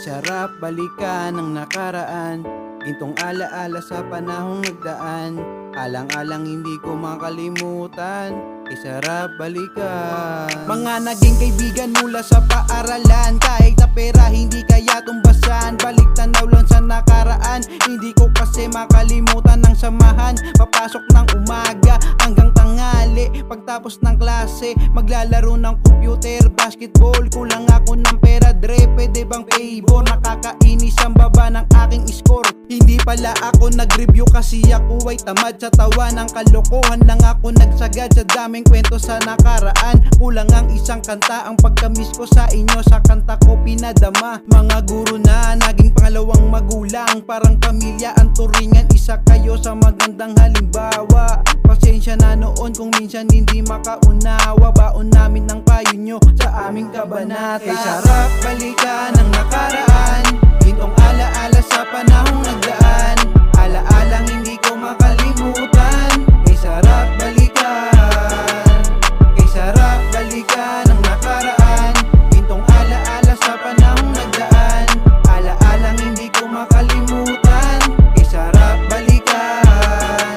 sarap balikan ng nakaraan, gintong alaala sa panahong nagdaan. Alang-alang hindi ko makalimutan, sarap balikan. Mga naging kaibigan mula sa paaralan, kahit na pera hindi kaya tumbasan. Balik tanaw lang sa nakaraan, hindi ko kasi makalimutan ng samahan. Papasok ng umaga hanggang tanghali, pagtapos ng klase maglalaro ng computer, basketball. Kulang ako ng pera, dre, pwede bang favor? Nakakainis ang baba ng aking score. Hindi pala ako nag-review kasi ako ay tamad sa tawa ng kalokohan. Lang ako nagsagad sa daming kwento sa nakaraan. Kulang ang isang kanta, ang pagkamiss ko sa inyo sa kanta ko pinadama. Mga guro na naging pangalawang magulang, parang pamilya ang turingan, isa kayo sa magandang halimbawa. Pasensya na noon kung minsan hindi makaunawa, baon namin ng payo nyo sa aming kabanata. Kay sarap balikan ng nakaraan, gintong alaala sa panahong nagdaan. Alaalang hindi ko makalimutan, kay sarap balikan. Kay sarap balikan ng nakaraan, gintong alaala sa panahong nagdaan. Alaalang hindi ko makalimutan, kay sarap balikan.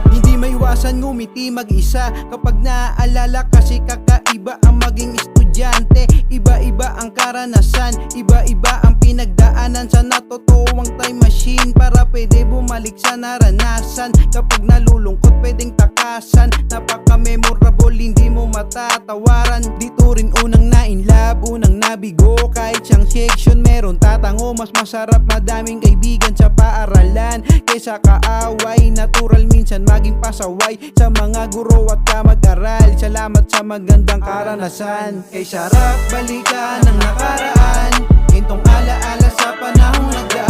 Hindi maiwasan ngumiti mag-isa kapag naaalala, kasi kakaiba ang maging estudyante. Iba-iba ang karanasan, iba-iba ang pinagdaanan. Sa totoong time machine para pwede bumalik sa naranasan. Kapag nalulungkot pwedeng takasan, napaka-memorable, hindi mo matatawaran. Dito rin unang na-inlove, unang nabigo. Kahit siyang section meron tatango, mas masarap madaming kaibigan sa paaralan kesa kaaway. Natural minsan maging pasaway sa mga guro at kamag-aral. Salamat sa magandang karanasan. Kay sarap balikan ng nakaraan, gintong alaala sa panahong nagdaan.